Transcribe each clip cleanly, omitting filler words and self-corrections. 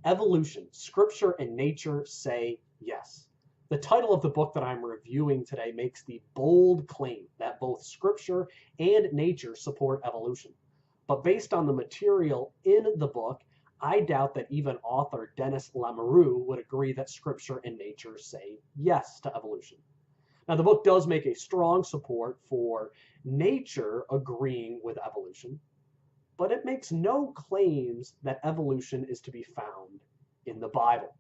Evolution, Scripture and Nature Say Yes. The title of the book that I'm reviewing today makes the bold claim that both Scripture and nature support evolution. But based on the material in the book, I doubt that even author Dennis Lamoureux would agree that Scripture and nature say yes to evolution. Now, the book does make a strong support for nature agreeing with evolution, but it makes no claims that evolution is to be found in the Bible.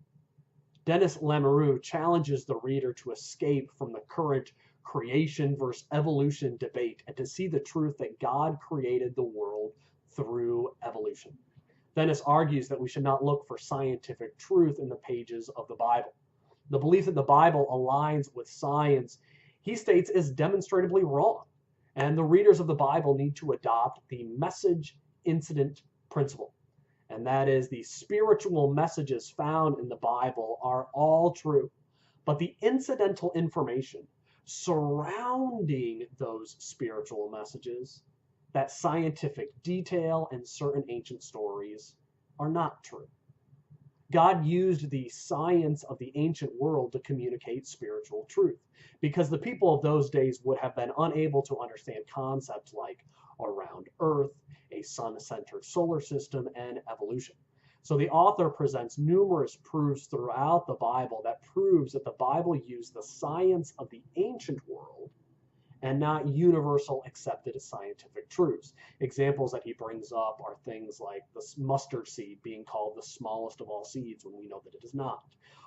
Dennis Lamoureux challenges the reader to escape from the current creation versus evolution debate and to see the truth that God created the world through evolution. Dennis argues that we should not look for scientific truth in the pages of the Bible. The belief that the Bible aligns with science, he states, is demonstrably wrong, and the readers of the Bible need to adopt the message incident principle. And that is, the spiritual messages found in the Bible are all true, but the incidental information surrounding those spiritual messages, that scientific detail and certain ancient stories, are not true. God used the science of the ancient world to communicate spiritual truth, because the people of those days would have been unable to understand concepts like a round earth, a sun-centered solar system, and evolution. So the author presents numerous proofs throughout the Bible that proves that the Bible used the science of the ancient world and not universal accepted scientific truths. Examples that he brings up are things like the mustard seed being called the smallest of all seeds when we know that it is not,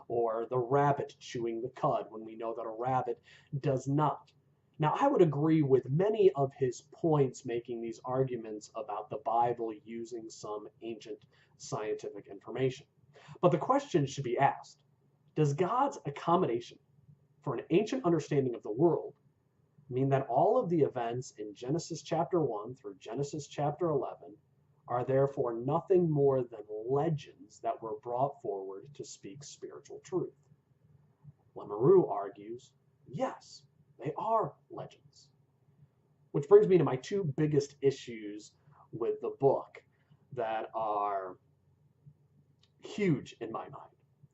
or the rabbit chewing the cud when we know that a rabbit does not. Now, I would agree with many of his points making these arguments about the Bible using some ancient scientific information. But the question should be asked, does God's accommodation for an ancient understanding of the world mean that all of the events in Genesis chapter 1 through Genesis chapter 11 are therefore nothing more than legends that were brought forward to speak spiritual truth? Lamoureux argues, yes, they are legends. Which brings me to my two biggest issues with the book that are huge in my mind.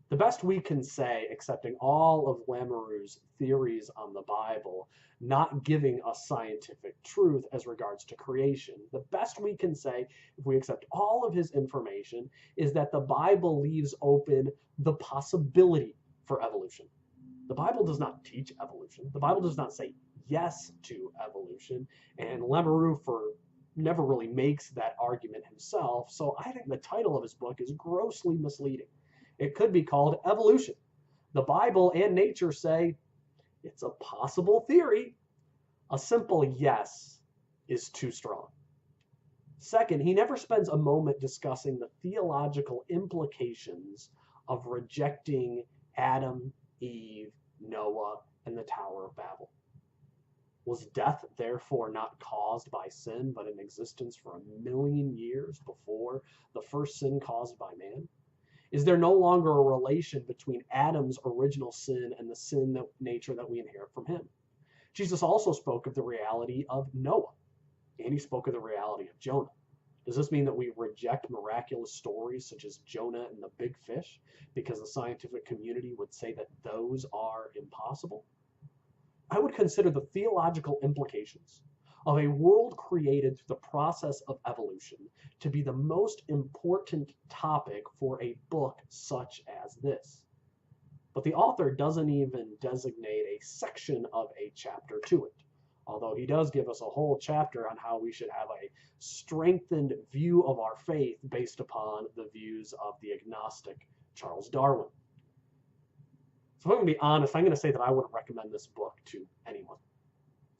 The best we can say, accepting all of Lamoureux's theories on the Bible, not giving us scientific truth as regards to creation, the best we can say, if we accept all of his information, is that the Bible leaves open the possibility for evolution. The Bible does not teach evolution. The Bible does not say yes to evolution, and Lamoureux never really makes that argument himself, so I think the title of his book is grossly misleading. It could be called Evolution. The Bible and nature say it's a possible theory. A simple yes is too strong. Second, he never spends a moment discussing the theological implications of rejecting Adam, Eve, Noah, and the Tower of Babel. Was death therefore not caused by sin, but in existence for 1,000,000 years before the first sin caused by man? Is there no longer a relation between Adam's original sin and the sin nature that we inherit from him? Jesus also spoke of the reality of Noah, and he spoke of the reality of Jonah. Does this mean that we reject miraculous stories such as Jonah and the big fish because the scientific community would say that those are impossible? I would consider the theological implications of a world created through the process of evolution to be the most important topic for a book such as this. But the author doesn't even designate a section of a chapter to it, although he does give us a whole chapter on how we should have a strengthened view of our faith based upon the views of the agnostic Charles Darwin. So if I'm going to be honest, I'm going to say that I wouldn't recommend this book to anyone.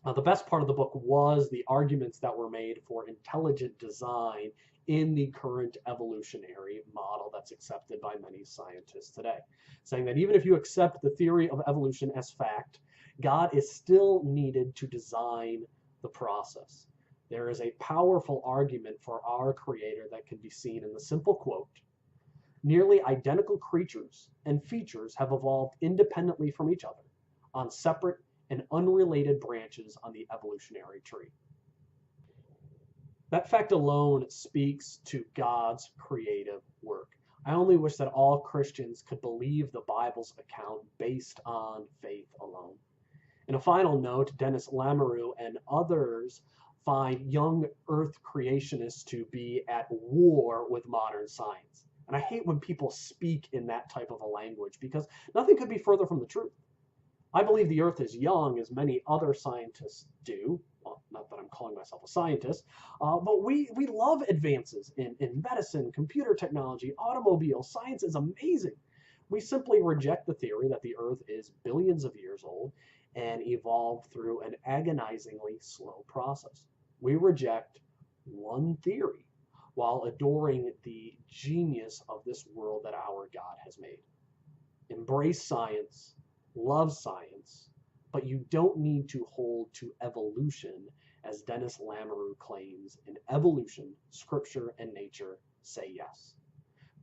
The best part of the book was the arguments that were made for intelligent design in the current evolutionary model that's accepted by many scientists today, saying that even if you accept the theory of evolution as fact, God is still needed to design the process. There is a powerful argument for our Creator that can be seen in the simple quote, "Nearly identical creatures and features have evolved independently from each other on separate and unrelated branches on the evolutionary tree." That fact alone speaks to God's creative work. I only wish that all Christians could believe the Bible's account based on faith alone. In a final note, Dennis Lamoureux and others find young Earth creationists to be at war with modern science. And I hate when people speak in that type of a language because nothing could be further from the truth. I believe the Earth is young, as many other scientists do. Well, not that I'm calling myself a scientist, but we love advances in medicine, computer technology, automobiles. Science is amazing. We simply reject the theory that the Earth is billions of years old and evolved through an agonizingly slow process. We reject one theory while adoring the genius of this world that our God has made. Embrace science, love science, but you don't need to hold to evolution as Dennis Lamoureux claims. In evolution, scripture and nature say yes.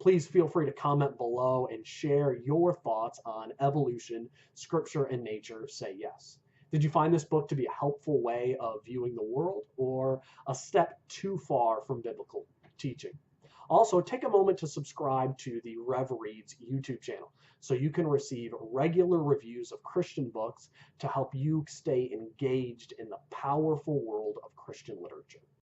Please feel free to comment below and share your thoughts on evolution, scripture, and nature say yes. Did you find this book to be a helpful way of viewing the world or a step too far from biblical teaching? Also, take a moment to subscribe to the Rev Reads YouTube channel so you can receive regular reviews of Christian books to help you stay engaged in the powerful world of Christian literature.